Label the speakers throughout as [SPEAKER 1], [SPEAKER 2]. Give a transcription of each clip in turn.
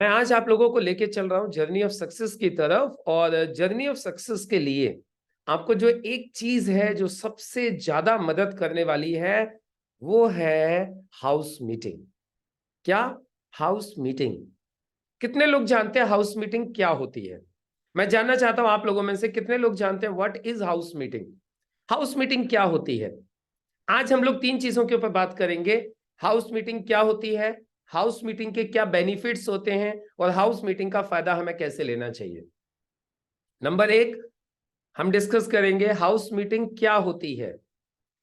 [SPEAKER 1] मैं आज आप लोगों को लेके चल रहा हूं जर्नी ऑफ सक्सेस की तरफ। और जर्नी ऑफ सक्सेस के लिए आपको जो एक चीज है जो सबसे ज्यादा मदद करने वाली है वो है हाउस मीटिंग। क्या? House meeting. कितने लोग जानते हैं हाउस मीटिंग क्या होती है? मैं जानना चाहता हूं आप लोगों में से कितने लोग जानते हैं what is house meeting. House meeting क्या होती है? आज हम लोग तीन चीजों के ऊपर बात करेंगे। हाउस मीटिंग क्या होती है, हाउस मीटिंग के क्या बेनिफिट्स होते हैं, और हाउस मीटिंग का फायदा हमें कैसे लेना चाहिए। नंबर एक, हम डिस्कस करेंगे हाउस मीटिंग क्या होती है।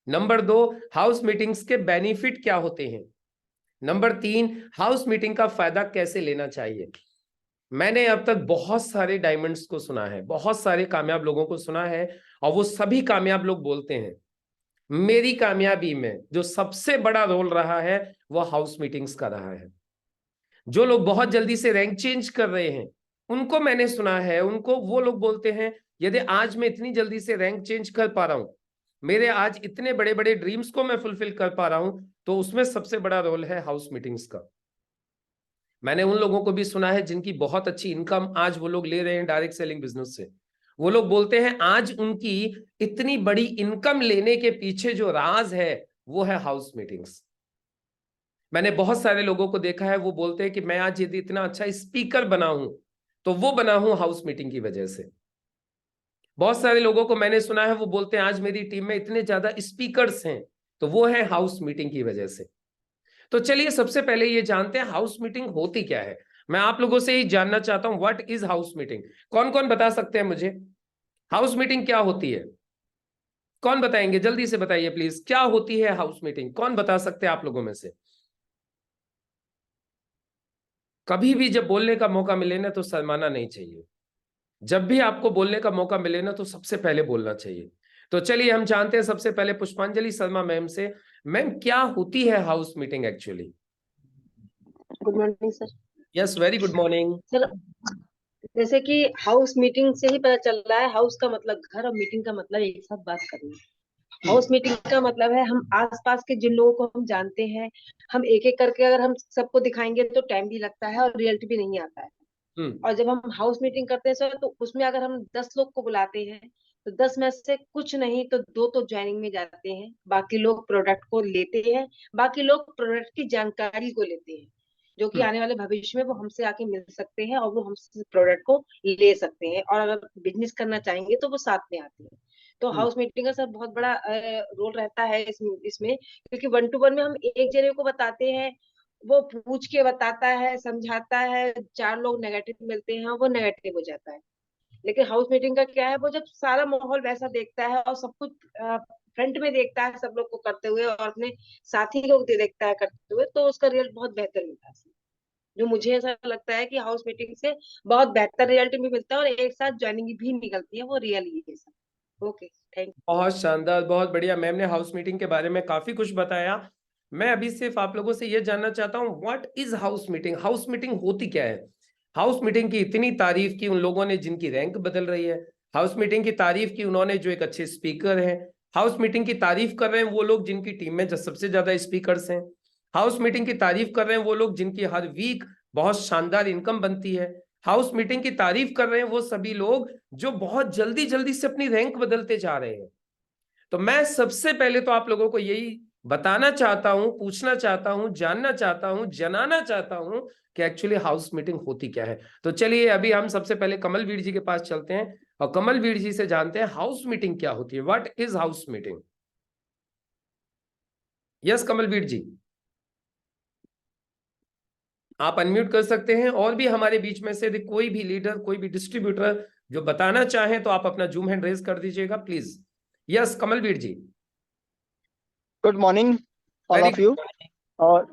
[SPEAKER 1] नंबर दो, हाउस मीटिंग्स के बेनिफिट क्या होते हैं। नंबर तीन, हाउस मीटिंग का फायदा कैसे लेना चाहिए। मैंने अब तक बहुत सारे डायमंड्स को सुना है, बहुत सारे कामयाब लोगों को सुना है, और वो सभी कामयाब लोग बोलते हैं मेरी कामयाबी में जो सबसे बड़ा रोल रहा है वो हाउस मीटिंग्स का रहा है। जो लोग बहुत जल्दी से रैंक चेंज कर रहे हैं उनको मैंने सुना है, उनको वो लोग बोलते हैं यदि आज मैं इतनी जल्दी से रैंक चेंज कर पा रहा हूं, मेरे आज इतने बड़े बड़े ड्रीम्स को मैं फुलफिल कर पा रहा हूं, तो उसमें सबसे बड़ा रोल है हाउस मीटिंग्स का। मैंने उन लोगों को भी सुना है जिनकी बहुत अच्छी इनकम आज वो लोग ले रहे हैं डायरेक्ट सेलिंग बिजनेस से। वो लोग बोलते हैं आज उनकी इतनी बड़ी इनकम लेने के पीछे जो राज है वो है हाउस मीटिंग्स। मैंने बहुत सारे लोगों को देखा है, वो बोलते हैं कि मैं आज यदि इतना अच्छा स्पीकर बना हूं तो वो बना हूं हाउस मीटिंग की वजह से। बहुत सारे लोगों को मैंने सुना है वो बोलते हैं आज मेरी टीम में इतने ज्यादा स्पीकर्स हैं तो वो है हाउस मीटिंग की वजह से। तो चलिए सबसे पहले ये जानते हैं हाउस मीटिंग होती क्या है। मैं आप लोगों से ही जानना चाहता हूं व्हाट इज हाउस मीटिंग। कौन कौन बता सकते हैं मुझे हाउस मीटिंग क्या होती है? कौन बताएंगे? जल्दी से बताइए प्लीज, क्या होती है हाउस मीटिंग? कौन बता सकते हैं आप लोगों में से? कभी भी जब बोलने का मौका मिले ना तो शर्माना नहीं चाहिए। जब भी आपको बोलने का मौका मिले ना तो सबसे पहले बोलना चाहिए। तो चलिए हम जानते हैं सबसे पहले पुष्पांजलि शर्मा मैम से। मैम, क्या होती है house meeting actually?
[SPEAKER 2] Good morning sir.
[SPEAKER 1] Yes, very good morning.
[SPEAKER 2] Sir, जैसे कि हाउस मीटिंग से ही पता चल रहा है, हाउस का मतलब घर और मीटिंग का मतलब एक साथ बात करना। हाउस मीटिंग का मतलब है हम आसपास के जिन लोगों को हम जानते हैं, हम एक एक करके अगर हम सबको दिखाएंगे तो टाइम भी लगता है और रिजल्ट भी नहीं आता है।
[SPEAKER 1] हम्म।
[SPEAKER 2] और जब हम हाउस मीटिंग करते हैं सर, तो उसमें अगर हम 10 लोग को बुलाते हैं तो 10 में से कुछ नहीं तो दो तो ज्वाइनिंग में जाते हैं, बाकी लोग प्रोडक्ट को लेते हैं, बाकी लोग प्रोडक्ट की जानकारी को लेते हैं, जो कि
[SPEAKER 1] हम्म।
[SPEAKER 2] आने वाले भविष्य में वो हमसे आके मिल सकते हैं और वो हमसे प्रोडक्ट को ले सकते हैं, और अगर बिजनेस करना चाहेंगे तो वो साथ में आते हैं। तो
[SPEAKER 1] हम्म।
[SPEAKER 2] हाउस मीटिंग का सर बहुत बड़ा रोल रहता है इसमें, क्योंकि 1 to 1 में हम एक जने को बताते हैं, वो पूछ के बताता है, समझाता है, 4 लोग नेगेटिव मिलते हैं वो नेगेटिव हो जाता है। लेकिन हाउस मीटिंग का क्या है, वो जब सारा माहौल वैसा देखता है और सब कुछ फ्रंट में देखता है सब लोग को करते हुए, और अपने साथी लोग देखता है करते हुए, तो उसका रिजल्ट बहुत बेहतर मिलता है। जो मुझे ऐसा लगता है कि हाउस मीटिंग से बहुत बेहतर रिजल्ट भी मिलता है और एक साथ ज्वाइनिंग भी निकलती है, वो रियल ही है सर। ओके, थैंक
[SPEAKER 1] बहुत शानदार, बहुत बढ़िया। मैम ने हाउस मीटिंग के बारे में काफी कुछ बताया। मैं अभी सिर्फ आप लोगों से यह जानना चाहता हूँ what is house meeting. House meeting होती क्या है? हाउस मीटिंग की इतनी तारीफ की उन लोगों ने जिनकी रैंक बदल रही है। हाउस मीटिंग की तारीफ की उन्होंने जो एक अच्छे स्पीकर हैं। हाउस मीटिंग की तारीफ कर रहे हैं वो लोग जिनकी टीम में जो सबसे ज्यादा स्पीकर्स हैं। हाउस मीटिंग की तारीफ कर रहे हैं वो लोग जिनकी हर वीक बहुत शानदार इनकम बनती है। हाउस मीटिंग की तारीफ कर रहे हैं वो सभी लोग जो बहुत जल्दी जल्दी से अपनी रैंक बदलते जा रहे हैं। तो मैं सबसे पहले तो आप लोगों को यही बताना चाहता हूं, पूछना चाहता हूं, जानना चाहता हूं, जनाना चाहता हूं कि एक्चुअली हाउस मीटिंग होती क्या है। तो चलिए अभी हम सबसे पहले कमलवीर जी के पास चलते हैं और कमलवीर जी से जानते हैं हाउस मीटिंग क्या होती है। What is house meeting? Yes Kamalveer ji, आप अनम्यूट कर सकते हैं। और भी हमारे बीच में से कोई भी लीडर, कोई भी डिस्ट्रीब्यूटर जो बताना चाहें तो आप अपना जूम हैंड रेज कर दीजिएगा please. Yes Kamalveer ji.
[SPEAKER 3] Good morning all
[SPEAKER 1] very
[SPEAKER 3] of you.
[SPEAKER 1] Good.
[SPEAKER 3] और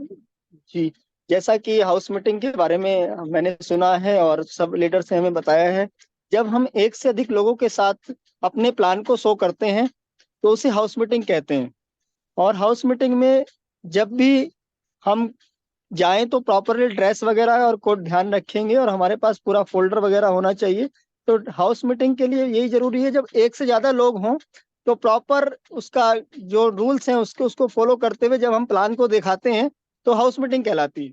[SPEAKER 3] जी, जैसा कि हाउस मीटिंग के बारे में मैंने सुना है और सब लीडर्स ने हमें बताया है, जब हम एक से अधिक लोगों के साथ अपने प्लान को शो करते हैं तो उसे हाउस मीटिंग कहते हैं। और हाउस मीटिंग में जब भी हम जाएं तो प्रॉपरली ड्रेस वगैरह और को ध्यान रखेंगे और हमारे पास पूरा फोल्डर वगैरह होना चाहिए। तो हाउस मीटिंग के लिए यही जरूरी है, जब एक से ज्यादा लोग हों तो प्रॉपर उसका जो रूल्स हैं उसको फॉलो करते हुए जब हम प्लान को दिखाते हैं तो हाउस मीटिंग कहलाती है।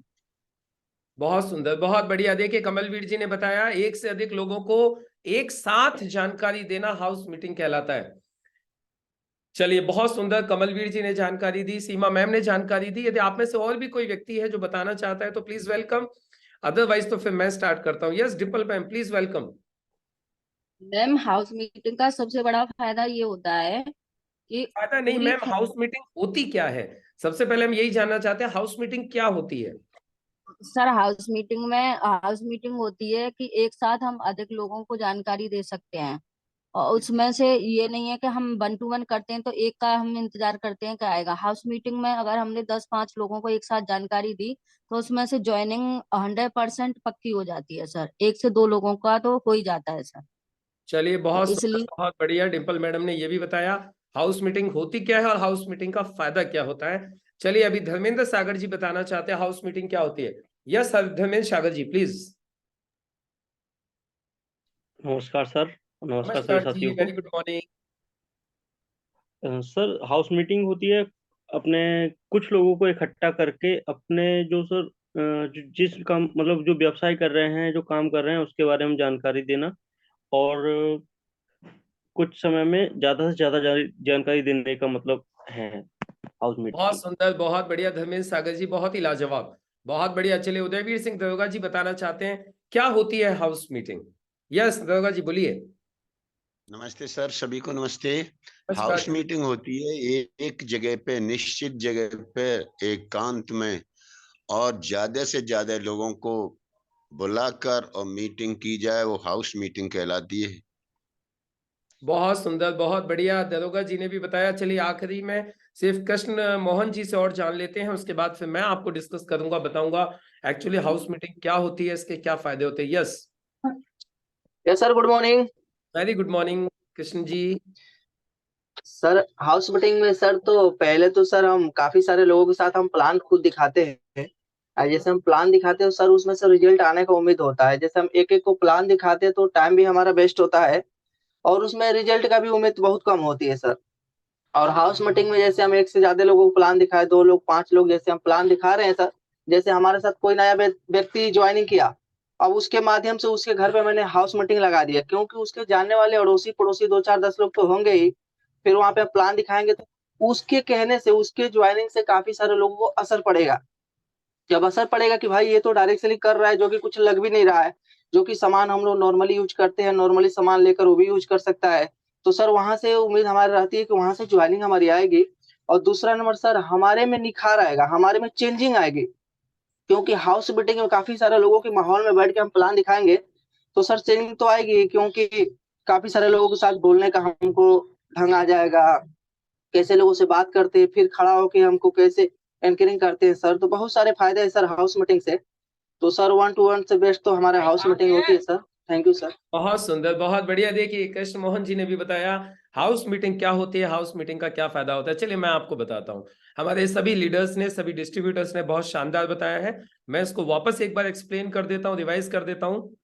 [SPEAKER 1] बहुत सुंदर, बहुत बढ़िया। देखिए कमलवीर जी ने बताया एक से अधिक लोगों को एक साथ जानकारी देना हाउस मीटिंग कहलाता है। चलिए बहुत सुंदर, कमलवीर जी ने जानकारी दी, सीमा मैम ने जानकारी दी। यदि आप में से और भी कोई व्यक्ति है जो बताना चाहता है तो प्लीज वेलकम, अदरवाइज तो फिर मैं स्टार्ट करता हूँ। Yes Dimple ma'am please welcome.
[SPEAKER 4] Ma'am house meeting का सबसे बड़ा फायदा ये होता है कि
[SPEAKER 1] फायदा नहीं
[SPEAKER 4] पूरी
[SPEAKER 1] मैम, हाउस मीटिंग होती क्या है? सबसे पहले हम यही जानना चाहते हैं, हाउस मीटिंग क्या होती है?
[SPEAKER 4] सर हाउस मीटिंग होती है कि एक साथ हम अधिक लोगों को जानकारी दे सकते हैं। और उसमें से ये नहीं है कि हम 1 to 1 करते हैं तो एक का हम इंतजार करते हैं क्या आएगा। हाउस मीटिंग में अगर हमने 10-5 लोगों को एक साथ जानकारी दी तो उसमें से ज्वाइनिंग 100% पक्की हो जाती है सर। 1 से 2 लोगों का तो हो ही जाता है सर।
[SPEAKER 1] चलिए
[SPEAKER 4] तो
[SPEAKER 1] बहुत सुंदर,
[SPEAKER 4] इसलिए
[SPEAKER 1] बहुत बढ़िया। डिम्पल मैडम ने ये भी बताया हाउस मीटिंग होती क्या है और हाउस मीटिंग का फायदा क्या होता है। चलिए अभी धर्मेंद्र सागर जी बताना चाहते हैं हाउस मीटिंग क्या होती है। Yes Dharmendra Sagar ji please.
[SPEAKER 5] नमस्कार सर। नमस्कार सभी
[SPEAKER 1] नमस्कार जी,
[SPEAKER 5] साथियों को।
[SPEAKER 1] Very good morning.
[SPEAKER 5] Sir house meeting होती है अपने कुछ लोगों को इकट्ठा करके अपने जो सर जिस काम मतलब जो व्यवसाय कर रहे हैं, जो काम कर रहे हैं उसके बारे में जानकारी देना और कुछ समय में ज्यादा से ज्यादा जानकारी देने का मतलब है हाउस
[SPEAKER 1] बहुत
[SPEAKER 5] मीटिंग।
[SPEAKER 1] सुंदर, बहुत बढ़िया धर्मेंद्र सागर जी, बहुत ही लाजवाब, बहुत बढ़िया। चलिए उदयवीर सिंह दरोगा जी बताना चाहते हैं क्या होती है हाउस मीटिंग। यस दरोगा जी बोलिए।
[SPEAKER 6] नमस्ते सर, सभी को नमस्ते।
[SPEAKER 1] नमस्कार
[SPEAKER 6] हाउस
[SPEAKER 1] जी।
[SPEAKER 6] मीटिंग होती है एक जगह पे, निश्चित जगह पे, एकांत में, और ज्यादा से ज्यादा लोगों को बुलाकर और मीटिंग की जाए, वो हाउस मीटिंग कहलाती है।
[SPEAKER 1] बहुत सुंदर, बहुत बढ़िया, दरोगा जी ने भी बताया। चलिए आखिरी में सिर्फ कृष्ण मोहन जी से और जान लेते हैं, उसके बाद फिर मैं आपको डिस्कस करूंगा, बताऊंगा एक्चुअली हाउस मीटिंग क्या होती है, इसके क्या फायदे होते हैं। Yes
[SPEAKER 7] yes sir, good morning.
[SPEAKER 1] Very good morning Krishna ji.
[SPEAKER 7] Sir house meeting में सर तो पहले तो सर हम काफी सारे लोगों के साथ हम प्लान खुद दिखाते हैं। जैसे हम प्लान दिखाते हैं सर, उसमें से रिजल्ट आने का उम्मीद होता है। जैसे हम एक एक को प्लान दिखाते हैं तो टाइम भी हमारा वेस्ट होता है और उसमें रिजल्ट का भी उम्मीद बहुत कम होती है सर। और हाउस मीटिंग में जैसे हम एक से ज्यादा लोगों को प्लान दिखाए, 2 लोग 5 लोग, जैसे हम प्लान दिखा रहे हैं सर। जैसे हमारे साथ कोई नया व्यक्ति ज्वाइनिंग किया, अब उसके माध्यम से उसके घर पे मैंने हाउस मीटिंग लगा दिया, क्योंकि उसके जानने वाले अड़ोसी पड़ोसी 2 4 10 लोग तो होंगे ही। फिर वहां पे प्लान दिखाएंगे तो उसके कहने से, उसके ज्वाइनिंग से काफी सारे लोगों को असर पड़ेगा। जब असर पड़ेगा कि भाई ये तो डायरेक्ट सेलिंग कर रहा है, जो कि कुछ लग भी नहीं रहा है, जो कि सामान हम लोग नॉर्मली यूज करते हैं, नॉर्मली सामान लेकर वो भी यूज कर सकता है, तो सर वहां से उम्मीद हमारी रहती है कि वहां से ज्वाइनिंग हमारी आएगी। और दूसरा नंबर सर, हमारे में निखार आएगा, हमारे में चेंजिंग आएगी। क्योंकि हाउस मीटिंग में काफी सारे लोगों के माहौल में बैठ के हम प्लान दिखाएंगे तो सर चेंजिंग तो आएगी, क्योंकि काफी सारे लोगों के साथ बोलने का हमको ढंग आ जाएगा, कैसे लोगों से बात करते हैं, फिर खड़ा होके हमको कैसे एंकरिंग करते हैं सर। तो बहुत सारे फायदे हैं सर हाउस मीटिंग से। तो सर 1 to 1 से बेस्ट तो हमारे हाउस मीटिंग होती है सर। Thank you sir.
[SPEAKER 1] बहुत सुंदर, बहुत बढ़िया। देखिए कृष्ण मोहन जी ने भी बताया हाउस मीटिंग क्या होती है, हाउस मीटिंग का क्या फायदा होता है। चलिए मैं आपको बताता हूँ। हमारे सभी लीडर्स ने, सभी डिस्ट्रीब्यूटर्स ने बहुत शानदार बताया है। मैं इसको वापस एक बार एक्सप्लेन कर देता हूँ, रिवाइज कर देता हूँ।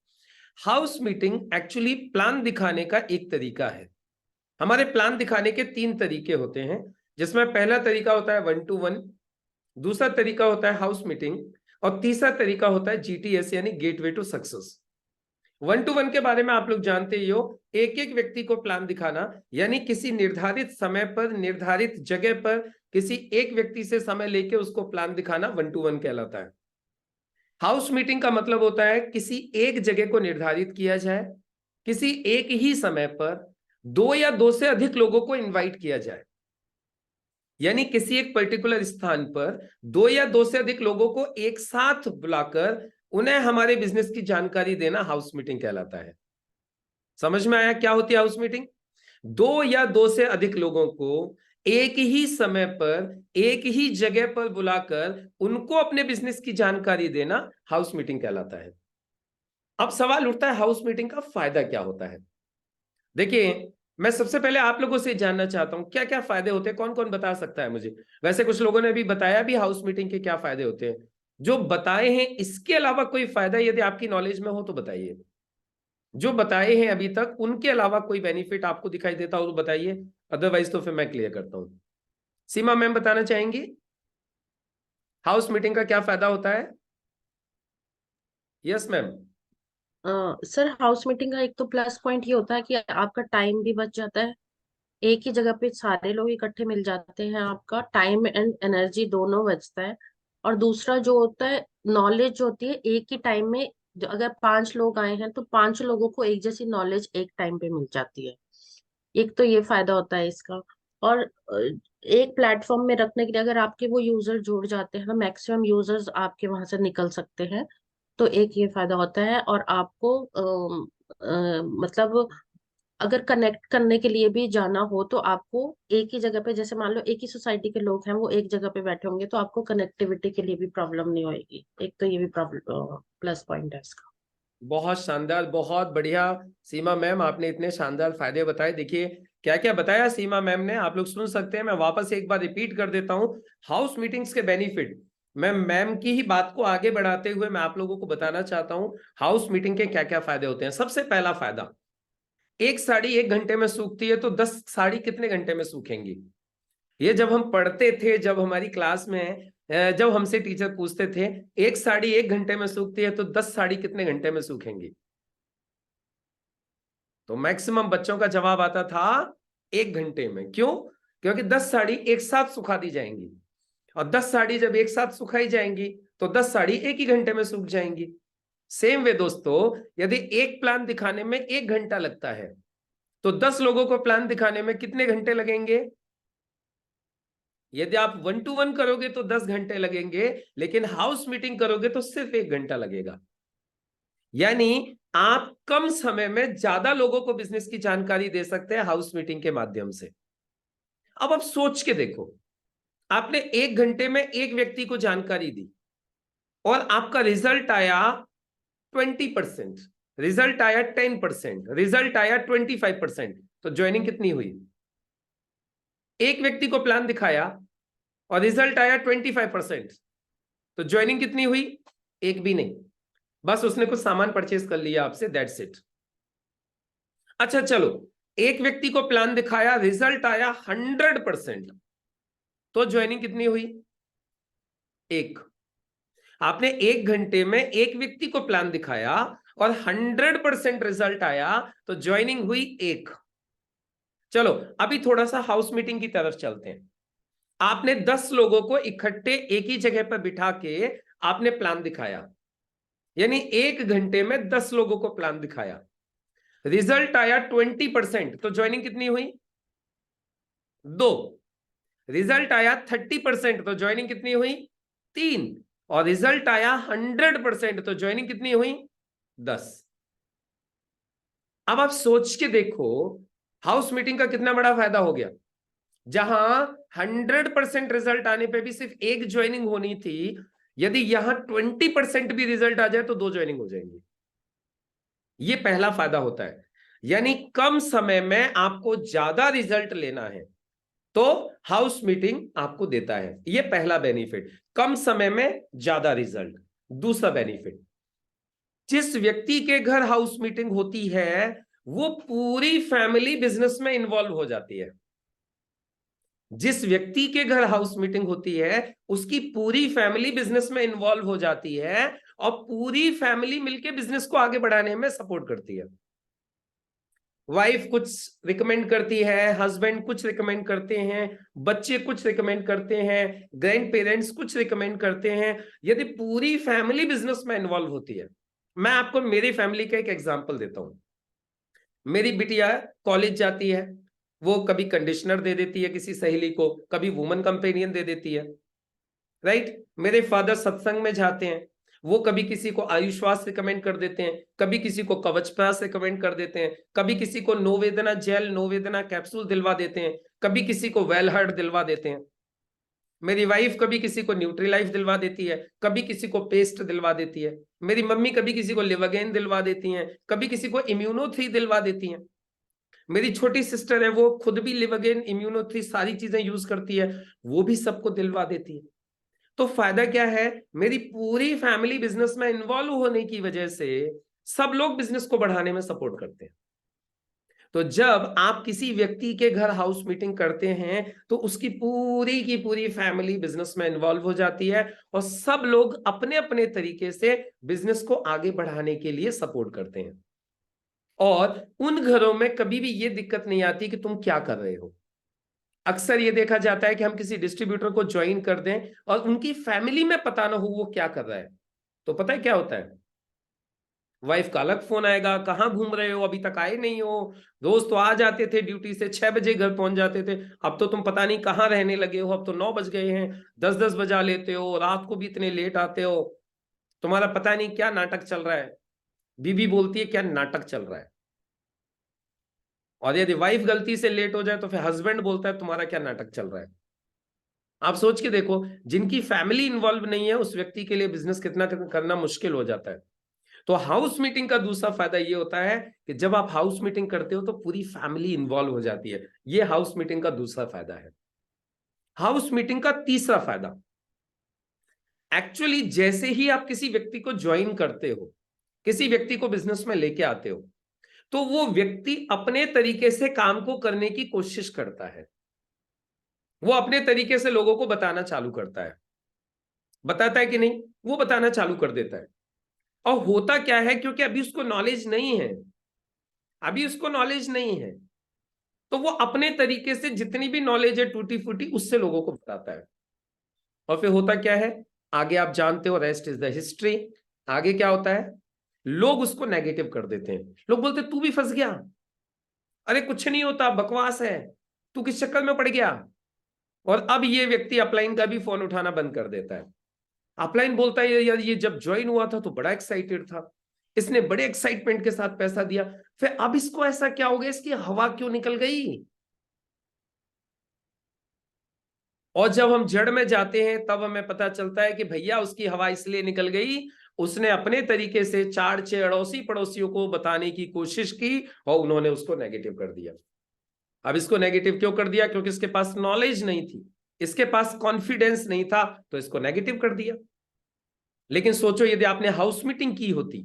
[SPEAKER 1] हाउस मीटिंग एक्चुअली प्लान दिखाने का एक तरीका है। हमारे प्लान दिखाने के 3 तरीके होते हैं, जिसमें पहला तरीका होता है 1 to 1, दूसरा तरीका होता है हाउस मीटिंग, और तीसरा तरीका होता है GTS यानी गेटवे टू सक्सेस। 1 to 1 के बारे में आप लोग जानते ही हो, एक एक व्यक्ति को प्लान दिखाना, यानी किसी निर्धारित समय पर, निर्धारित जगह पर किसी एक व्यक्ति से समय लेके उसको प्लान दिखाना 1 to 1 कहलाता है। हाउस मीटिंग का मतलब होता है किसी एक जगह को निर्धारित किया जाए, किसी एक ही समय पर 2 या 2 से अधिक लोगों को इनवाइट किया जाए, यानी किसी एक पर्टिकुलर स्थान पर 2 या 2 से अधिक लोगों को एक साथ बुलाकर उन्हें हमारे बिजनेस की जानकारी देना हाउस मीटिंग कहलाता है। समझ में आया क्या होती है हाउस मीटिंग? 2 या 2 से अधिक लोगों को एक ही समय पर, एक ही जगह पर बुलाकर उनको अपने बिजनेस की जानकारी देना हाउस मीटिंग कहलाता है। अब सवाल उठता है हाउस मीटिंग का फायदा क्या होता है। देखिए मैं सबसे पहले आप लोगों से जानना चाहता हूं क्या क्या फायदे होते हैं, कौन कौन बता सकता है मुझे। वैसे कुछ लोगों ने भी बताया भी हाउस मीटिंग के क्या फायदे होते हैं, जो बताए हैं इसके अलावा कोई फायदा यदि आपकी नॉलेज में हो तो बताइए। जो बताए हैं अभी तक उनके अलावा कोई बेनिफिट आपको दिखाई देता हो तो बताइए, अदरवाइज तो फिर मैं क्लियर करता हूं। सीमा मैम बताना चाहेंगी हाउस मीटिंग का क्या फायदा होता है? Yes ma'am.
[SPEAKER 8] Sir house meeting का एक तो प्लस पॉइंट ये होता है कि आपका टाइम भी बच जाता है, एक ही जगह पे सारे लोग इकट्ठे मिल जाते हैं, आपका टाइम एंड एनर्जी दोनों बचता है। और दूसरा जो होता है, नॉलेज जो होती है एक ही टाइम में, अगर 5 लोग आए हैं तो 5 लोगों को एक जैसी नॉलेज एक टाइम पे मिल जाती है। एक तो ये फायदा होता है इसका। और एक प्लेटफॉर्म में रखने के लिए अगर आपके वो यूजर जुड़ जाते हैं ना, मैक्सिमम यूजर्स आपके वहां से निकल सकते हैं, तो एक ये फायदा होता है। और आपको मतलब अगर कनेक्ट करने के लिए भी जाना हो तो आपको एक ही जगह पे, जैसे मान लो एक ही सोसाइटी के लोग हैं, वो एक जगह पे बैठे होंगे, तो आपको कनेक्टिविटी के लिए भी प्रॉब्लम नहीं होगी। एक तो ये भी प्रॉब्लम प्लस पॉइंट है इसका।
[SPEAKER 1] बहुत शानदार, बहुत बढ़िया सीमा मैम, आपने इतने शानदार फायदे बताए। देखिए क्या क्या बताया सीमा मैम ने, आप लोग सुन सकते हैं। मैं वापस एक बार रिपीट कर देता हूं हाउस मीटिंग्स के बेनिफिट। मैं मैम की ही बात को आगे बढ़ाते हुए मैं आप लोगों को बताना चाहता हूं हाउस मीटिंग के क्या क्या फायदे होते हैं। सबसे पहला फायदा, एक साड़ी 1 घंटे में सूखती है तो 10 साड़ी कितने घंटे में सूखेंगी? ये जब हम पढ़ते थे, जब हमारी क्लास में जब हमसे टीचर पूछते थे एक साड़ी 1 घंटे में सूखती है तो 10 साड़ी कितने घंटे में सूखेंगी, तो मैक्सिमम बच्चों का जवाब आता था 1 घंटे में। क्यों? क्योंकि 10 साड़ी एक साथ सुखा दी जाएंगी, और 10 साड़ी जब एक साथ सुखाई जाएंगी तो 10 साड़ी एक ही घंटे में सूख जाएंगी। सेम वे दोस्तों, यदि एक प्लान दिखाने में 1 घंटा लगता है तो 10 लोगों को प्लान दिखाने में कितने घंटे लगेंगे? यदि आप 1 to 1 करोगे तो 10 घंटे लगेंगे, लेकिन हाउस मीटिंग करोगे तो सिर्फ 1 घंटा लगेगा। यानी आप कम समय में ज्यादा लोगों को बिजनेस की जानकारी दे सकते हैं हाउस मीटिंग के माध्यम से। अब आप सोच के देखो, आपने 1 घंटे में एक व्यक्ति को जानकारी दी और आपका रिजल्ट आया 20%, रिजल्ट आया 10%, रिजल्ट आया 25%, तो ज्वाइनिंग कितनी हुई? एक व्यक्ति को प्लान दिखाया और रिजल्ट आया 25%, तो ज्वाइनिंग कितनी हुई? एक भी नहीं, बस उसने कुछ सामान परचेज कर लिया आपसे, दैट्स इट। अच्छा चलो, एक व्यक्ति को प्लान दिखाया, रिजल्ट आया 100%, तो ज्वाइनिंग कितनी हुई? एक। आपने 1 घंटे में एक व्यक्ति को प्लान दिखाया और 100% रिजल्ट आया, तो ज्वाइनिंग हुई एक। चलो अभी थोड़ा सा हाउस मीटिंग की तरफ चलते हैं। आपने 10 लोगों को इकट्ठे एक ही जगह पर बिठा के आपने प्लान दिखाया, यानी 1 घंटे में 10 लोगों को प्लान दिखाया, रिजल्ट आया 20%, तो ज्वाइनिंग कितनी हुई? 2। रिजल्ट आया 30%, तो ज्वाइनिंग कितनी हुई? 3। और रिजल्ट आया 100%, तो ज्वाइनिंग कितनी हुई? 10। अब आप सोच के देखो हाउस मीटिंग का कितना बड़ा फायदा हो गया। जहां 100% रिजल्ट आने पे भी सिर्फ एक ज्वाइनिंग होनी थी, यदि यहां 20% भी रिजल्ट आ जाए तो 2 ज्वाइनिंग हो जाएंगी। ये पहला फायदा होता है, यानी कम समय में आपको ज्यादा रिजल्ट लेना है तो हाउस मीटिंग आपको देता है। ये पहला बेनिफिट, कम समय में ज्यादा रिजल्ट। दूसरा बेनिफिट, जिस व्यक्ति के घर हाउस मीटिंग होती है वो पूरी फैमिली बिजनेस में इन्वॉल्व हो जाती है। जिस व्यक्ति के घर हाउस मीटिंग होती है उसकी पूरी फैमिली बिजनेस में इन्वॉल्व हो जाती है और पूरी फैमिली मिलकर बिजनेस को आगे बढ़ाने में सपोर्ट करती है। वाइफ कुछ रिकमेंड करती है, हस्बैंड कुछ रिकमेंड करते हैं, बच्चे कुछ रिकमेंड करते हैं, ग्रैंड पेरेंट्स कुछ रिकमेंड करते हैं। यदि पूरी फैमिली बिजनेस में इन्वॉल्व होती है, मैं आपको मेरी फैमिली का एक एग्जांपल देता हूं। मेरी बिटिया कॉलेज जाती है, वो कभी कंडीशनर दे देती है किसी सहेली को, कभी वुमन कंपेनियन दे देती है, राइट। मेरे फादर सत्संग में जाते हैं, वो कभी किसी को आयुष्वास रिकमेंड कर देते हैं, कभी किसी को कवच प्राश रिकमेंड कर देते हैं, कभी किसी को नो वेदना जेल, नो वेदना कैप्सूल दिलवा देते हैं, कभी किसी को वेल हार्ट दिलवा देते हैं। मेरी वाइफ कभी किसी को न्यूट्रीलाइफ दिलवा देती है, कभी किसी को पेस्ट दिलवा देती है। मेरी मम्मी कभी किसी को लिवागेन दिलवा देती हैं, कभी किसी को इम्यूनो3 दिलवा देती हैं। मेरी छोटी सिस्टर है, वो खुद भी लिवागेन, इम्यूनो3 सारी चीजें यूज करती है, वो भी सबको दिलवा देती है। तो फायदा क्या है? मेरी पूरी फैमिली बिजनेस में इन्वॉल्व होने की वजह से सब लोग बिजनेस को बढ़ाने में सपोर्ट करते हैं। तो जब आप किसी व्यक्ति के घर हाउस मीटिंग करते हैं तो उसकी पूरी की पूरी फैमिली बिजनेस में इन्वॉल्व हो जाती है और सब लोग अपने अपने तरीके से बिजनेस को आगे बढ़ाने के लिए सपोर्ट करते हैं। और उन घरों में कभी भी ये दिक्कत नहीं आती कि तुम क्या कर रहे हो। अक्सर ये देखा जाता है कि हम किसी डिस्ट्रीब्यूटर को ज्वाइन कर दें और उनकी फैमिली में पता ना हो वो क्या कर रहा है, तो पता है क्या होता है, वाइफ का अलग फोन आएगा, कहाँ घूम रहे हो, अभी तक आए नहीं हो। रोज तो आ जाते थे ड्यूटी से 6 बजे घर पहुंच जाते थे, अब तो तुम पता नहीं कहाँ रहने लगे हो, अब तो 9 बज गए हैं, 10-10 बजा लेते हो, रात को भी इतने लेट आते हो, तुम्हारा पता नहीं क्या नाटक चल रहा है। बीबी बोलती है क्या नाटक चल रहा है, और यदि वाइफ गलती से लेट हो जाए तो फिर हस्बैंड बोलता है तुम्हारा क्या नाटक चल रहा है। आप सोच के देखो, जिनकी फैमिली इन्वॉल्व नहीं है उस व्यक्ति के लिए बिजनेस कितना करना मुश्किल हो जाता है। तो हाउस मीटिंग का दूसरा फायदा ये होता है कि जब आप हाउस मीटिंग करते हो तो पूरी फैमिली इन्वॉल्व हो जाती है। ये हाउस मीटिंग का दूसरा फायदा है। हाउस मीटिंग का तीसरा फायदा, एक्चुअली जैसे ही आप किसी व्यक्ति को ज्वाइन करते हो, किसी व्यक्ति को बिजनेस में लेके आते हो, तो वो व्यक्ति अपने तरीके से काम को करने की कोशिश करता है। वो अपने तरीके से लोगों को बताना चालू करता है, बताता है कि नहीं, वो बताना चालू कर देता है। और होता क्या है, क्योंकि अभी उसको नॉलेज नहीं है, अभी उसको नॉलेज नहीं है, तो वो अपने तरीके से जितनी भी नॉलेज है टूटी फूटी उससे लोगों को बताता है। और फिर होता क्या है, आगे आप जानते हो, रेस्ट इज द हिस्ट्री। आगे क्या होता है, लोग उसको नेगेटिव कर देते हैं। लोग बोलते तू भी फंस गया, अरे कुछ नहीं होता, बकवास है, तू किस चक्कर में पड़ गया। और अब ये व्यक्ति अपलाइन का भी फोन उठाना बंद कर देता है। अपलाइन बोलता है यार ये जब ज्वाइन हुआ था तो बड़ा एक्साइटेड था, इसने बड़े एक्साइटमेंट के साथ पैसा दिया, फिर अब इसको ऐसा क्या हो गया, इसकी हवा क्यों निकल गई। और जब हम जड़ में जाते हैं तब हमें पता चलता है कि भैया उसकी हवा इसलिए निकल गई, उसने अपने तरीके से 4-6 अड़ोसी पड़ोसियों को बताने की कोशिश की और उन्होंने उसको नेगेटिव कर दिया। अब इसको नेगेटिव क्यों कर दिया, क्योंकि इसके पास नॉलेज नहीं थी, इसके पास कॉन्फिडेंस नहीं था, तो इसको नेगेटिव कर दिया। लेकिन सोचो यदि आपने हाउस मीटिंग की होती,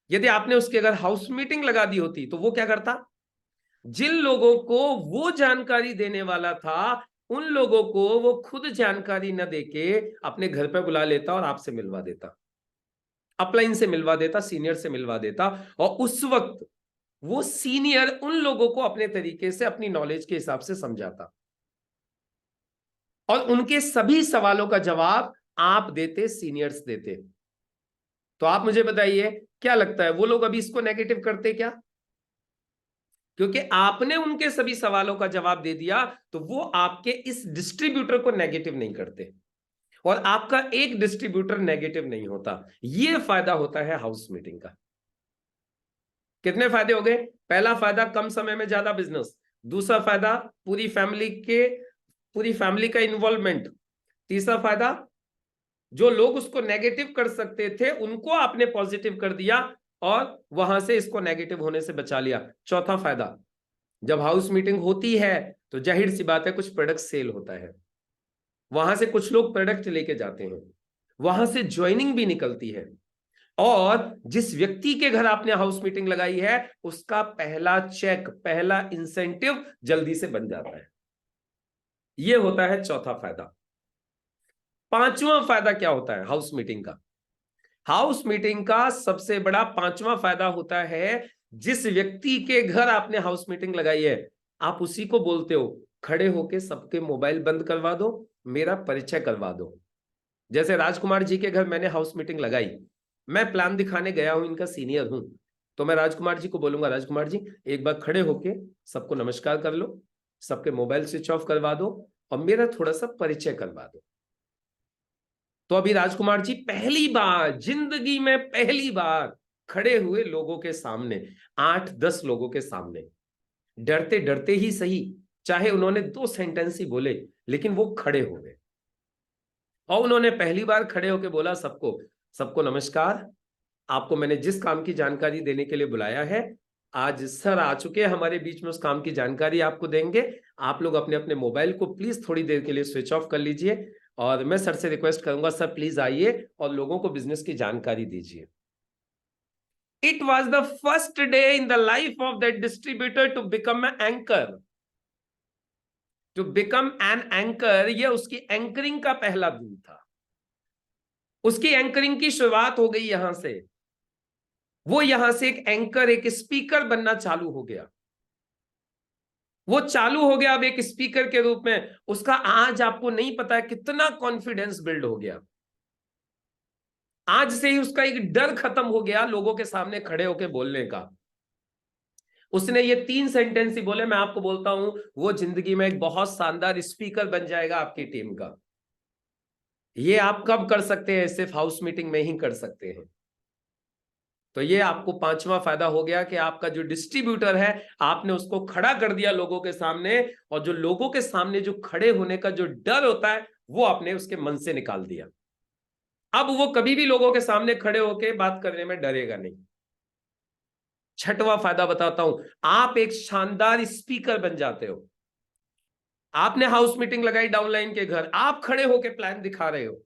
[SPEAKER 1] यदि आपने उसके अगर हाउस मीटिंग लगा दी होती, तो वो क्या करता, जिन लोगों को वो जानकारी देने वाला था उन लोगों को वो खुद जानकारी न देके अपने घर पर बुला लेता और आपसे मिलवा देता, अपलाइन से मिलवा देता, सीनियर से मिलवा देता। और उस वक्त वो सीनियर उन लोगों को अपने तरीके से अपनी नॉलेज के हिसाब से समझाता और उनके सभी सवालों का जवाब आप देते, सीनियर्स देते। तो आप मुझे बताइए क्या लगता है, वो लोग अभी इसको नेगेटिव करते क्या? क्योंकि आपने उनके सभी सवालों का जवाब दे दिया, तो वो आपके इस डिस्ट्रीब्यूटर को नेगेटिव नहीं करते और आपका एक डिस्ट्रीब्यूटर नेगेटिव नहीं होता। ये फायदा होता है हाउस मीटिंग का। कितने फायदे हो गए? पहला फायदा कम समय में ज्यादा बिजनेस, दूसरा फायदा पूरी फैमिली का इन्वॉल्वमेंट, तीसरा फायदा जो लोग उसको नेगेटिव कर सकते थे उनको आपने पॉजिटिव कर दिया और वहां से इसको नेगेटिव होने से बचा लिया। चौथा फायदा, जब हाउस मीटिंग होती है तो जाहिर सी बात है कुछ प्रोडक्ट सेल होता है, वहां से कुछ लोग प्रोडक्ट लेके जाते हैं, वहां से ज्वाइनिंग भी निकलती है और जिस व्यक्ति के घर आपने हाउस मीटिंग लगाई है उसका पहला चेक, पहला इंसेंटिव जल्दी से बन जाता है। यह होता है चौथा फायदा। पांचवा फायदा क्या होता है हाउस मीटिंग का? हाउस मीटिंग का सबसे बड़ा पांचवा फायदा होता है, जिस व्यक्ति के घर आपने हाउस मीटिंग लगाई है आप उसी को बोलते हो खड़े होके सबके मोबाइल बंद करवा दो, मेरा परिचय करवा दो। जैसे राजकुमार जी के घर मैंने हाउस मीटिंग लगाई, मैं प्लान दिखाने गया हूं, इनका सीनियर हूं, तो मैं राजकुमार जी को बोलूंगा राजकुमार जी एक बार खड़े होके सबको नमस्कार कर लो, सबके मोबाइल स्विच ऑफ करवा दो और मेरा थोड़ा सा परिचय करवा दो। तो अभी राजकुमार जी पहली बार जिंदगी में, पहली बार खड़े हुए लोगों के सामने, 8-10 लोगों के सामने, डरते डरते ही सही, चाहे उन्होंने 2 सेंटेंस ही बोले, लेकिन वो खड़े हो गए और उन्होंने पहली बार खड़े होकर बोला सबको नमस्कार, आपको मैंने जिस काम की जानकारी देने के लिए बुलाया है आज सर आ चुके हैं हमारे बीच में, उस काम की जानकारी आपको देंगे। आप लोग अपने अपने मोबाइल को प्लीज थोड़ी देर के लिए स्विच ऑफ कर लीजिए और मैं सर से रिक्वेस्ट करूंगा सर प्लीज आइए और लोगों को बिजनेस की जानकारी दीजिए। It was the first day in the life of that distributor to become an anchor. To become an anchor, ये उसकी एंकरिंग का पहला दिन था। उसकी एंकरिंग की शुरुआत हो गई यहां से। वो यहां से एक एंकर, एक स्पीकर बनना चालू हो गया। वो चालू हो गया अब एक स्पीकर के रूप में। उसका आज आपको नहीं पता है कितना कॉन्फिडेंस बिल्ड हो गया। आज से ही उसका एक डर खत्म हो गया लोगों के सामने खड़े होकर बोलने का। उसने ये 3 सेंटेंस ही बोले, मैं आपको बोलता हूं वो जिंदगी में एक बहुत शानदार स्पीकर बन जाएगा आपकी टीम का। ये आप कब कर सकते हैं? सिर्फ हाउस मीटिंग में ही कर सकते हैं। तो ये आपको 5वां फायदा हो गया कि आपका जो डिस्ट्रीब्यूटर है, आपने उसको खड़ा कर दिया लोगों के सामने, और जो लोगों के सामने जो खड़े होने का जो डर होता है वो आपने उसके मन से निकाल दिया। अब वो कभी भी लोगों के सामने खड़े होकर बात करने में डरेगा नहीं। 6वां फायदा बताता हूं, आप एक शानदार स्पीकर बन जाते हो। आपने हाउस मीटिंग लगाई डाउनलाइन के घर, आप खड़े होकर प्लान दिखा रहे हो,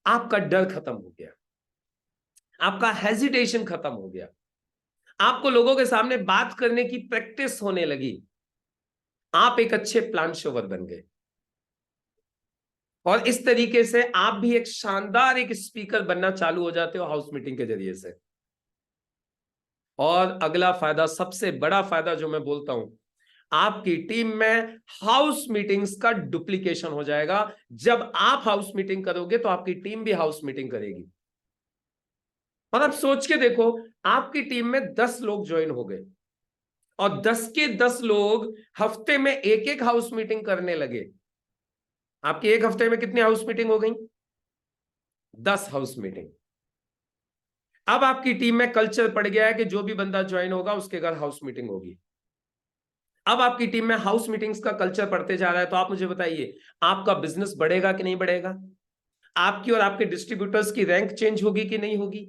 [SPEAKER 1] आपका डर खत्म हो गया, आपका हेजिटेशन खत्म हो गया, आपको लोगों के सामने बात करने की प्रैक्टिस होने लगी, आप एक अच्छे प्लान शोवर बन गए। और इस तरीके से आप भी एक शानदार एक स्पीकर बनना चालू हो जाते हो हाउस मीटिंग के जरिए से। और अगला फायदा, सबसे बड़ा फायदा जो मैं बोलता हूं, आपकी टीम में हाउस मीटिंग्स का डुप्लीकेशन हो जाएगा। जब आप हाउस मीटिंग करोगे तो आपकी टीम भी हाउस मीटिंग करेगी। और अब सोच के देखो, आपकी टीम में 10 लोग ज्वाइन हो गए और 10 के 10 लोग हफ्ते में एक हाउस मीटिंग करने लगे। आपकी एक हफ्ते में कितनी हाउस मीटिंग हो गई? 10 हाउस मीटिंग। अब आपकी टीम में कल्चर पड़ गया है कि जो भी बंदा ज्वाइन होगा उसके घर हाउस मीटिंग होगी। अब आपकी टीम में हाउस मीटिंग्स का कल्चर पड़ते जा रहा है। तो आप मुझे बताइए, आपका बिजनेस बढ़ेगा कि नहीं बढ़ेगा? आपकी और आपके डिस्ट्रीब्यूटर्स की रैंक चेंज होगी कि नहीं होगी?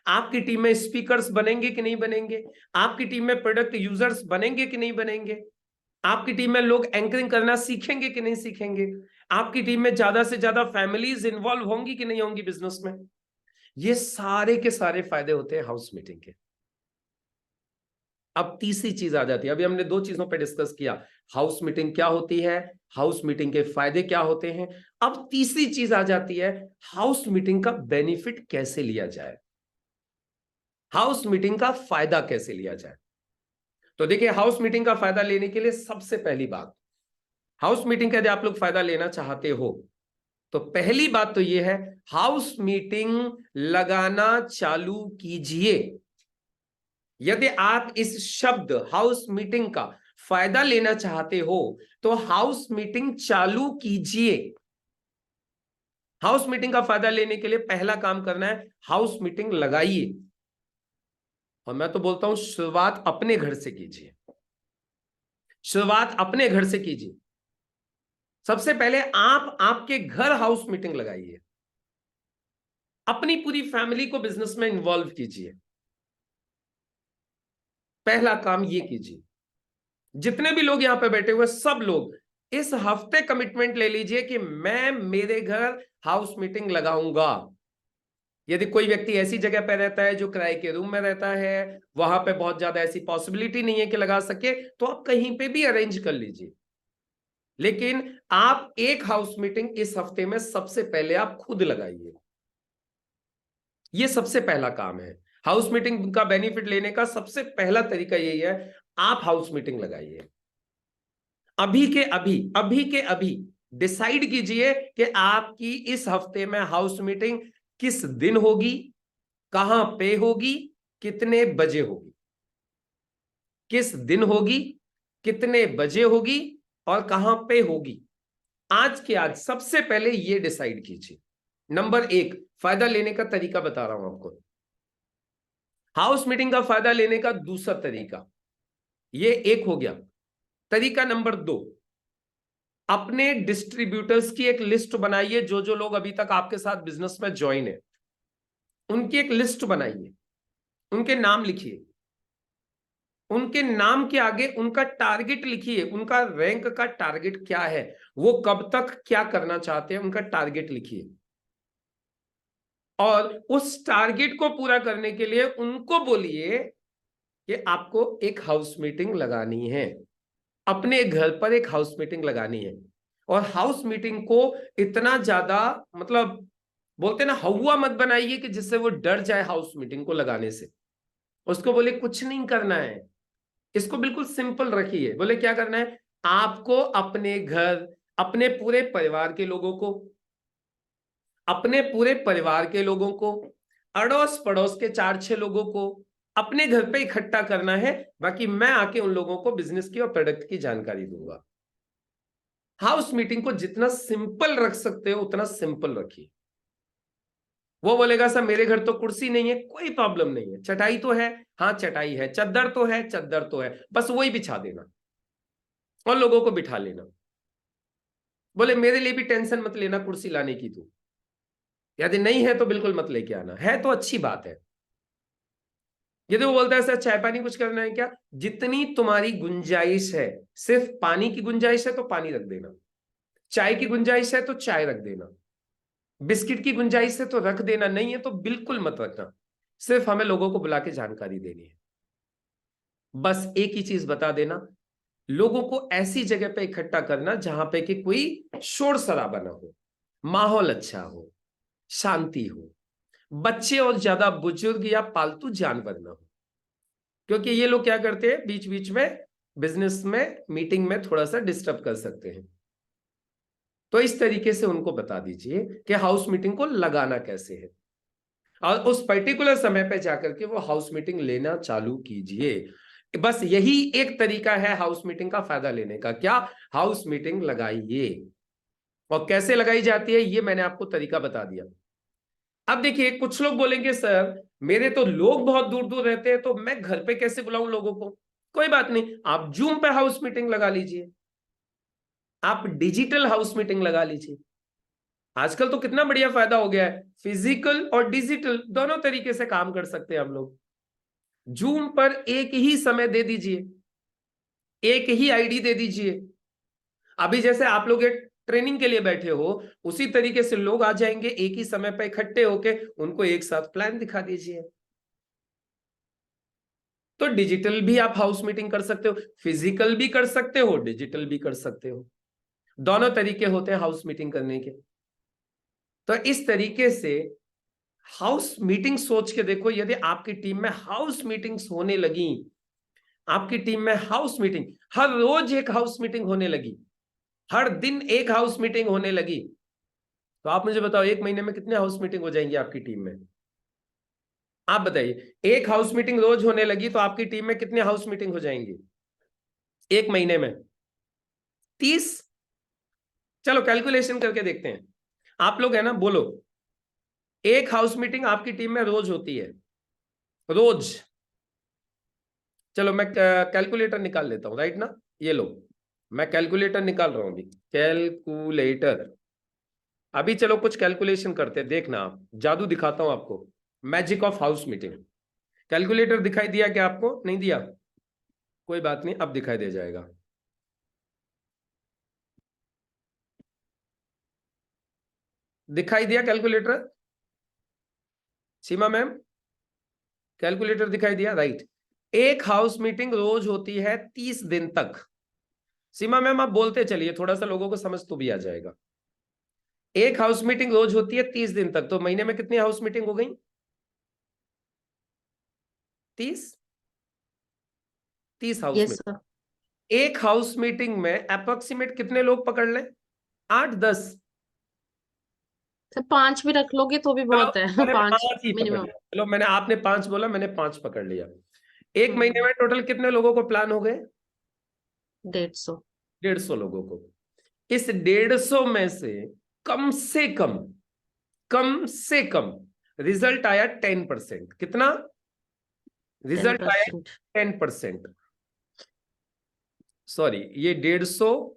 [SPEAKER 1] आपकी टीम में स्पीकर्स बनेंगे कि नहीं बनेंगे? आपकी टीम में प्रोडक्ट यूजर्स बनेंगे कि नहीं बनेंगे? आपकी टीम में लोग एंकरिंग करना सीखेंगे कि नहीं सीखेंगे? आपकी टीम में ज्यादा से ज्यादा फैमिलीज इन्वॉल्व होंगी कि नहीं होंगी बिजनेस में? ये सारे के सारे फायदे होते हैं हाउस मीटिंग के। अब तीसरी चीज आ जाती है। अभी हमने 2 चीजों पे डिस्कस किया, हाउस मीटिंग क्या होती है, हाउस मीटिंग के फायदे क्या होते हैं। अब तीसरी चीज आ जाती है, हाउस मीटिंग का बेनिफिट कैसे लिया जाए, हाउस मीटिंग का फायदा कैसे लिया जाए। तो देखिए, हाउस मीटिंग का फायदा लेने के लिए सबसे पहली बात, हाउस मीटिंग का यदि आप लोग फायदा लेना चाहते हो तो पहली बात तो यह है, हाउस मीटिंग लगाना चालू कीजिए। यदि आप इस शब्द हाउस मीटिंग का फायदा लेना चाहते हो तो हाउस मीटिंग चालू कीजिए। हाउस मीटिंग का फायदा लेने के लिए पहला काम करना है, हाउस मीटिंग लगाइए। और मैं तो बोलता हूं, शुरुआत अपने घर से कीजिए। शुरुआत अपने घर से कीजिए। सबसे पहले आप आपके घर हाउस मीटिंग लगाइए, अपनी पूरी फैमिली को बिजनेस में इन्वॉल्व कीजिए। पहला काम ये कीजिए। जितने भी लोग यहां पे बैठे हुए सब लोग इस हफ्ते कमिटमेंट ले लीजिए कि मैं मेरे घर हाउस मीटिंग लगाऊंगा। यदि कोई व्यक्ति ऐसी जगह पर रहता है जो किराए के रूम में रहता है, वहां पे बहुत ज्यादा ऐसी पॉसिबिलिटी नहीं है कि लगा सके, तो आप कहीं पे भी अरेंज कर लीजिए। लेकिन आप एक हाउस मीटिंग इस हफ्ते में सबसे पहले आप खुद लगाइए। ये सबसे पहला काम है। हाउस मीटिंग का बेनिफिट लेने का सबसे पहला तरीका यही है, आप हाउस मीटिंग लगाइए। अभी के अभी डिसाइड कीजिए कि आपकी इस हफ्ते में हाउस मीटिंग किस दिन होगी, कहां पे होगी, कितने बजे होगी। किस दिन होगी, कितने बजे होगी और कहां पे होगी। आज के आज सबसे पहले यह डिसाइड कीजिए। नंबर 1, फायदा लेने का तरीका बता रहा हूं आपको। हाउस मीटिंग का फायदा लेने का दूसरा तरीका, ये एक हो गया। तरीका नंबर 2, अपने डिस्ट्रीब्यूटर्स की एक लिस्ट बनाइए। जो जो लोग अभी तक आपके साथ बिजनेस में ज्वाइन है, उनकी एक लिस्ट बनाइए, उनके नाम लिखिए, उनके नाम के आगे उनका टारगेट लिखिए। उनका रैंक का टारगेट क्या है, वो कब तक क्या करना चाहते हैं, उनका टारगेट लिखिए। और उस टारगेट को पूरा करने के लिए उनको बोलिए कि आपको एक हाउस मीटिंग लगानी है, अपने घर पर एक हाउस मीटिंग लगानी है। और हाउस मीटिंग को इतना ज्यादा मतलब बोलते ना हवा मत बनाइए कि जिससे वो डर जाए हाउस मीटिंग को लगाने से। उसको बोले कुछ नहीं करना है, इसको बिल्कुल सिंपल रखिए। बोले क्या करना है, आपको अपने घर, अपने पूरे परिवार के लोगों को, अपने पूरे परिवार के लोगों को, अड़ोस पड़ोस के 4-6 लोगों को अपने घर पे इकट्ठा करना है। बाकी मैं आके उन लोगों को बिजनेस की और प्रोडक्ट की जानकारी दूंगा। हाउस मीटिंग को जितना सिंपल रख सकते हो उतना सिंपल रखिए। वो बोलेगा सर मेरे घर तो कुर्सी नहीं है, कोई प्रॉब्लम नहीं है, चटाई तो है, हाँ चटाई है, चद्दर तो है, चद्दर तो है, बस वही बिछा देना और लोगों को बिठा लेना। बोले मेरे लिए भी टेंशन मत लेना कुर्सी लाने की, तू यदि नहीं है तो बिल्कुल मत लेके आना, है तो अच्छी बात है। यदि वो बोलता है सर चाय पानी कुछ करना है क्या, जितनी तुम्हारी गुंजाइश है, सिर्फ पानी की गुंजाइश है तो पानी रख देना, चाय की गुंजाइश है तो चाय रख देना, बिस्किट की गुंजाइश है तो रख देना, नहीं है तो बिल्कुल मत रखना। सिर्फ हमें लोगों को बुला के जानकारी देनी है। बस एक ही चीज बता देना, लोगों को ऐसी जगह पे इकट्ठा करना जहां पे कि कोई शोर शराबा ना हो, माहौल अच्छा हो, शांति हो, बच्चे और ज्यादा बुजुर्ग या पालतू जानवर ना हो। क्योंकि ये लोग क्या करते हैं, बीच बीच में बिजनेस में मीटिंग में थोड़ा सा डिस्टर्ब कर सकते हैं। तो इस तरीके से उनको बता दीजिए कि हाउस मीटिंग को लगाना कैसे है, और उस पर्टिकुलर समय पे जाकर के वो हाउस मीटिंग लेना चालू कीजिए। बस यही एक तरीका है हाउस मीटिंग का फायदा लेने का। क्या, हाउस मीटिंग लगाइए। और कैसे लगाई जाती है ये मैंने आपको तरीका बता दिया। अब देखिए कुछ लोग बोलेंगे सर मेरे तो लोग बहुत दूर दूर रहते हैं तो मैं घर पे कैसे बुलाऊं लोगों को। कोई बात नहीं, आप जूम पे हाउस मीटिंग लगा लीजिए, आप डिजिटल हाउस मीटिंग लगा लीजिए। आजकल तो कितना बढ़िया फायदा हो गया है, फिजिकल और डिजिटल दोनों तरीके से काम कर सकते हैं हम लोग। जूम पर एक ही समय दे दीजिए, एक ही आईडी दे दीजिए। अभी जैसे आप लोग एक ट्रेनिंग के लिए बैठे हो, उसी तरीके से लोग आ जाएंगे एक ही समय पर इकट्ठे होके, उनको एक साथ प्लान दिखा दीजिए। तो डिजिटल भी आप हाउस मीटिंग कर सकते हो, फिजिकल भी कर सकते हो, डिजिटल भी कर सकते हो, दोनों तरीके होते हैं हाउस मीटिंग करने के। तो इस तरीके से हाउस मीटिंग सोच के देखो, यदि आपकी टीम में हाउस मीटिंग्स होने लगी, आपकी टीम में हाउस मीटिंग हर रोज एक हाउस मीटिंग होने लगी, हर दिन एक हाउस मीटिंग होने लगी, तो आप मुझे बताओ एक महीने में कितने हाउस मीटिंग हो जाएंगी आपकी टीम में। आप बताइए, एक हाउस मीटिंग रोज होने लगी तो आपकी टीम में कितने हाउस मीटिंग हो जाएंगी एक महीने में? 30। चलो कैलकुलेशन करके देखते हैं। आप लोग है ना, बोलो एक हाउस मीटिंग आपकी टीम में रोज होती है, रोज। चलो मैं कैलकुलेटर निकाल लेता हूं, राइट ना, ये लो मैं कैलकुलेटर निकाल रहा हूं अभी, कैलकुलेटर। अभी चलो कुछ कैलकुलेशन करते हैं, देखना आप, जादू दिखाता हूं आपको, magic of house meeting. Calculator दिखाई दिया क्या आपको? नहीं दिया, कोई बात नहीं, अब दिखाई दे जाएगा। दिखाई दिया कैलकुलेटर? सीमा मैम कैलकुलेटर दिखाई दिया, राइट। एक हाउस मीटिंग रोज होती है 30 दिन तक। सीमा मैम आप बोलते चलिए, थोड़ा सा लोगों को समझ तो भी आ जाएगा। एक हाउस मीटिंग रोज होती है 30 दिन तक, तो महीने में कितनी हाउस मीटिंग हो गई? 30 हाउस
[SPEAKER 8] यस
[SPEAKER 1] मीटिंग।
[SPEAKER 8] सर।
[SPEAKER 1] एक हाउस मीटिंग में अप्रोक्सीमेट कितने लोग पकड़ लें? 8-10।
[SPEAKER 8] सर 5 भी रख लोगे तो भी
[SPEAKER 1] चलो
[SPEAKER 8] बहुत है।
[SPEAKER 1] मैंने
[SPEAKER 8] 5
[SPEAKER 1] 5 ही पकड़
[SPEAKER 8] मिनिमम।
[SPEAKER 1] लिया, चलो मैंने, आपने 5 बोला, मैंने 5 पकड़ लिया। एक महीने में
[SPEAKER 8] 150।
[SPEAKER 1] टोटल कितने लोगों को प्लान हो गए? 150 लोगों को। इस 150 में से कम रिजल्ट आया 10%। कितना रिजल्ट आया?
[SPEAKER 8] 10%।
[SPEAKER 1] 10%। सॉरी, ये 150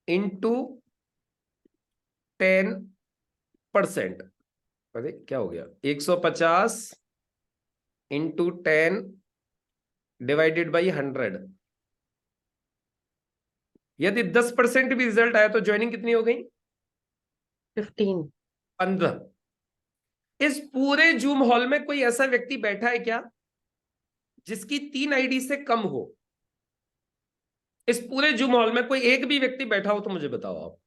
[SPEAKER 1] इंटू 10%, अरे क्या हो गया, 150 इंटू 10 डिवाइडेड बाई 100। यदि 10% भी रिजल्ट आया तो ज्वाइनिंग कितनी हो गई?
[SPEAKER 8] 15।
[SPEAKER 1] 15। इस पूरे जूम हॉल में कोई ऐसा व्यक्ति बैठा है क्या जिसकी 3 आईडी से कम हो? इस पूरे जूम हॉल में कोई एक भी व्यक्ति बैठा हो तो मुझे बताओ आप,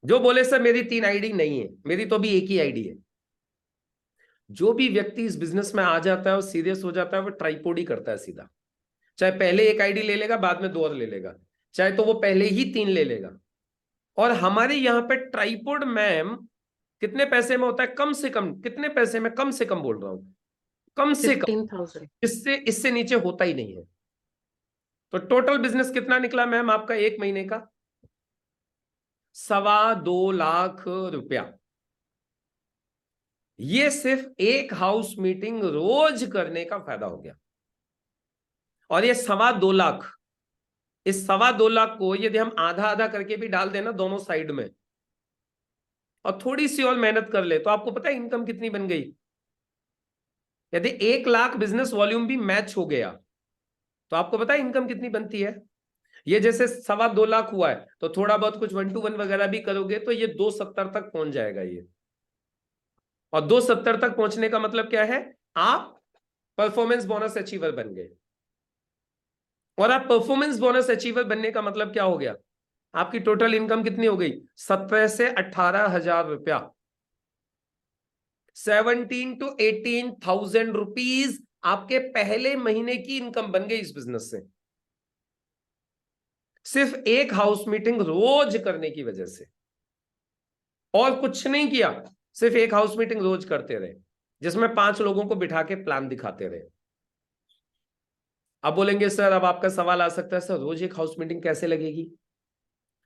[SPEAKER 1] जो बोले सर मेरी 3 आईडी नहीं है, मेरी तो अभी एक ही आईडी है। जो भी व्यक्ति इस बिजनेस में आ जाता है और सीरियस हो जाता है वो ट्राइपॉड ही करता है सीधा, चाहे पहले एक आईडी ले लेगा बाद में 2 और ले लेगा, चाहे तो वो पहले ही 3 ले लेगा। और हमारे यहाँ पे ट्राइपॉड मैम कितने पैसे में होता है? कम से कम कितने पैसे में? कम से कम बोल रहा हूं, कम से कम
[SPEAKER 8] 15,000।
[SPEAKER 1] इससे नीचे होता ही नहीं है। तो टोटल बिजनेस कितना निकला मैम आपका एक महीने का? 2.25 लाख रुपया। ये सिर्फ एक हाउस मीटिंग रोज करने का फायदा हो गया। और ये 2.25 लाख, इस 2.25 लाख को यदि हम आधा आधा करके भी डाल देना दोनों साइड में और थोड़ी सी और मेहनत कर ले तो आपको पता है इनकम कितनी बन गई? यदि 1 लाख बिजनेस वॉल्यूम भी मैच हो गया तो आपको पता है इनकम कितनी बनती है? ये जैसे 2.25 लाख हुआ है तो थोड़ा बहुत कुछ 1 to 1 वगैरह भी करोगे तो ये 270 तक पहुंच जाएगा ये। और 270 तक पहुंचने का मतलब क्या है? आप परफॉर्मेंस बोनस अचीवर बन गए। और आप परफॉर्मेंस बोनस अचीवर बनने का मतलब क्या हो गया? आपकी टोटल इनकम कितनी हो गई? 17 से 18,000 रुपया। 17 to 18,000 रुपीज आपके पहले महीने की इनकम बन गई इस बिजनेस से, सिर्फ एक हाउस मीटिंग रोज करने की वजह से। और कुछ नहीं किया, सिर्फ एक हाउस मीटिंग रोज करते रहे जिसमें 5 लोगों को बिठा के प्लान दिखाते रहे। अब बोलेंगे सर, अब आपका सवाल आ सकता है सर रोज एक हाउस मीटिंग कैसे लगेगी?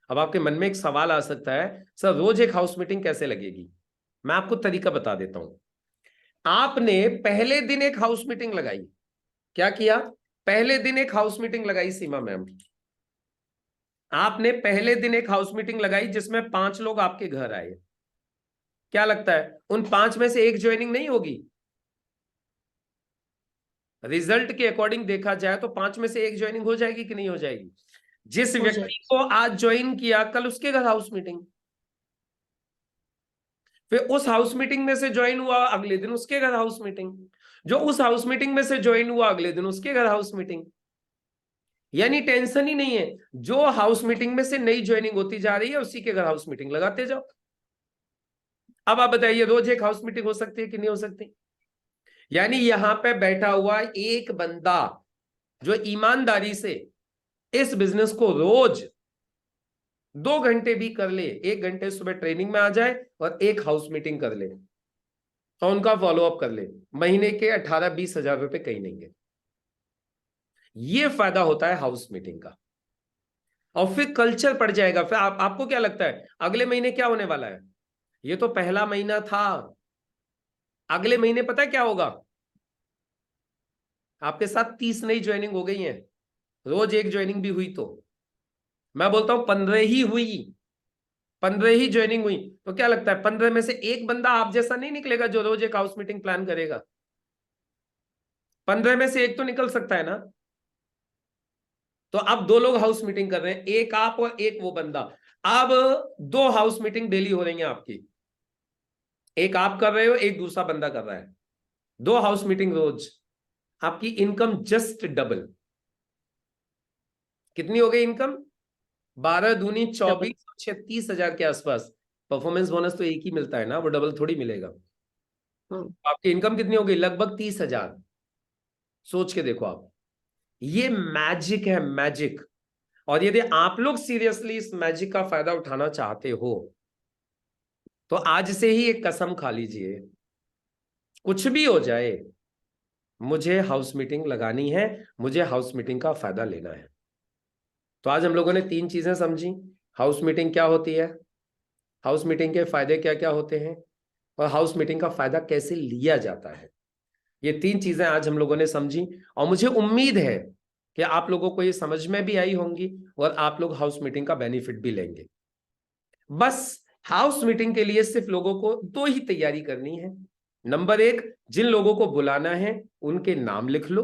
[SPEAKER 1] अब आपके मन में एक सवाल आ सकता है सर रोज एक हाउस मीटिंग कैसे लगेगी? मैं आपको तरीका बता देता हूं। आपने पहले दिन एक हाउस मीटिंग लगाई। क्या किया? पहले दिन एक हाउस मीटिंग लगाई सीमा मैम। आपने पहले दिन एक हाउस मीटिंग लगाई जिसमें 5 लोग आपके घर आए। क्या लगता है उन 5 में से एक ज्वाइनिंग नहीं होगी? रिजल्ट के अकॉर्डिंग देखा जाए तो 5 में से एक ज्वाइनिंग हो जाएगी कि नहीं हो जाएगी? जिस
[SPEAKER 8] हो
[SPEAKER 1] व्यक्ति
[SPEAKER 8] जाएगी।
[SPEAKER 1] को आज ज्वाइन किया कल उसके घर हाउस मीटिंग, फिर उस हाउस मीटिंग में से ज्वाइन हुआ अगले दिन उसके घर हाउस मीटिंग, जो उस हाउस मीटिंग में से ज्वाइन हुआ अगले दिन उसके घर हाउस मीटिंग। यानी टेंशन ही नहीं है, जो हाउस मीटिंग में से नई ज्वाइनिंग होती जा रही है उसी के घर हाउस मीटिंग लगाते जाओ। अब आप बताइए रोज एक हाउस मीटिंग हो सकती है कि नहीं हो सकती? यानी यहां पे बैठा हुआ एक बंदा जो ईमानदारी से इस बिजनेस को रोज 2 घंटे भी कर ले, 1 घंटे सुबह ट्रेनिंग में आ जाए और एक हाउस मीटिंग कर ले और उनका फॉलोअप कर ले, महीने के 18-20 हजार रुपए कहीं नहीं गए। ये फायदा होता है हाउस मीटिंग का। और फिर कल्चर पड़ जाएगा। फिर आपको क्या लगता है अगले महीने क्या होने वाला है? ये तो पहला महीना था, अगले महीने पता है क्या होगा? आपके साथ 30 नई ज्वाइनिंग हो गई है, रोज एक ज्वाइनिंग भी हुई तो मैं बोलता हूं 15 ही हुई, 15 ही ज्वाइनिंग हुई तो क्या लगता है 15 में से एक बंदा आप जैसा नहीं निकलेगा जो रोज एक हाउस मीटिंग प्लान करेगा? 15 में से एक तो निकल सकता है ना। तो अब 2 लोग हाउस मीटिंग कर रहे हैं, एक आप और एक वो बंदा। अब 2 हाउस मीटिंग डेली हो रही है आपकी, एक आप कर रहे हो एक दूसरा बंदा कर रहा है, 2 हाउस मीटिंग रोज। आपकी इनकम जस्ट डबल। कितनी हो गई इनकम? 12 दूनी 24, 36 हजार के आसपास। परफॉर्मेंस बोनस तो एक ही मिलता है ना, वो डबल थोड़ी मिलेगा। आपकी इनकम कितनी हो गई? लगभग 30,000। सोच के देखो आप, ये मैजिक है, मैजिक। और यदि आप लोग सीरियसली इस मैजिक का फायदा उठाना चाहते हो तो आज से ही एक कसम खा लीजिए, कुछ भी हो जाए मुझे हाउस मीटिंग लगानी है, मुझे हाउस मीटिंग का फायदा लेना है। तो आज हम लोगों ने 3 चीजें समझी। हाउस मीटिंग क्या होती है, हाउस मीटिंग के फायदे क्या क्या होते हैं, और हाउस मीटिंग का फायदा कैसे लिया जाता है। ये 3 चीजें आज हम लोगों ने समझी और मुझे उम्मीद है कि आप लोगों को ये समझ में भी आई होंगी और आप लोग हाउस मीटिंग का बेनिफिट भी लेंगे। बस हाउस मीटिंग के लिए सिर्फ लोगों को 2 ही तैयारी करनी है। नंबर 1, जिन लोगों को बुलाना है उनके नाम लिख लो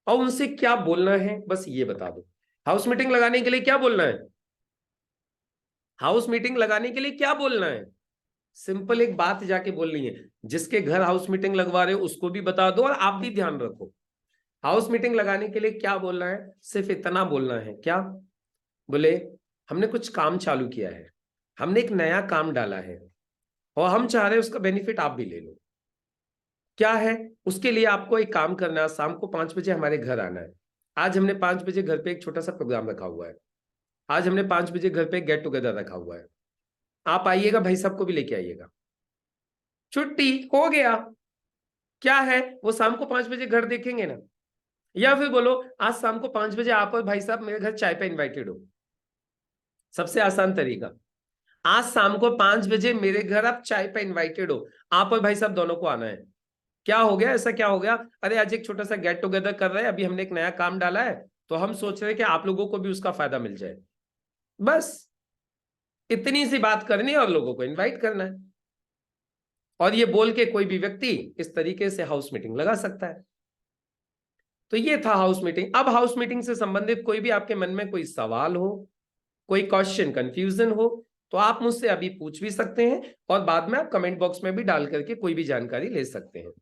[SPEAKER 1] और उनसे क्या बोलना है बस ये बता दो। हाउस मीटिंग लगाने के लिए क्या बोलना है? हाउस मीटिंग लगाने के लिए क्या बोलना है? सिंपल एक बात जाके बोलनी है, जिसके घर हाउस मीटिंग लगवा रहे हो उसको भी बता दो और आप भी ध्यान रखो। हाउस मीटिंग लगाने के लिए क्या बोलना है, सिर्फ इतना बोलना है, क्या बोले, हमने कुछ काम चालू किया है, हमने एक नया काम डाला है और हम चाह रहे हैं उसका बेनिफिट आप भी ले लो। क्या है, उसके लिए आपको एक काम करना है, शाम को 5 बजे हमारे घर आना है। आज हमने 5 बजे घर पे एक छोटा सा प्रोग्राम रखा हुआ है, आज हमने 5 बजे घर पे एक गेट टुगेदर रखा हुआ है, आप आइएगा, भाई साहब को भी लेके आइएगा, छुट्टी हो गया। क्या है, वो शाम को 5 बजे घर देखेंगे ना। या फिर बोलो आज शाम को 5 बजे आप और भाई साहब मेरे घर चाय पे इन्वाइटेड हो, सबसे आसान तरीका, आज शाम को 5 बजे मेरे घर आप चाय पे इन्वाइटेड हो, आप और भाई साहब दोनों को आना है। क्या हो गया, ऐसा क्या हो गया, अरे आज एक छोटा सा गेट टुगेदर कर रहे हैं, अभी हमने एक नया काम डाला है तो हम सोच रहे हैं कि आप लोगों को भी उसका फायदा मिल जाए। बस इतनी सी बात करनी है और लोगों को इनवाइट करना है, और ये बोल के कोई भी व्यक्ति इस तरीके से हाउस मीटिंग लगा सकता है। तो ये था हाउस मीटिंग। अब हाउस मीटिंग से संबंधित कोई भी आपके मन में कोई सवाल हो, कोई क्वेश्चन, कंफ्यूजन हो, तो आप मुझसे अभी पूछ भी सकते हैं और बाद में आप कमेंट बॉक्स में भी डाल करके कोई भी जानकारी ले सकते हैं।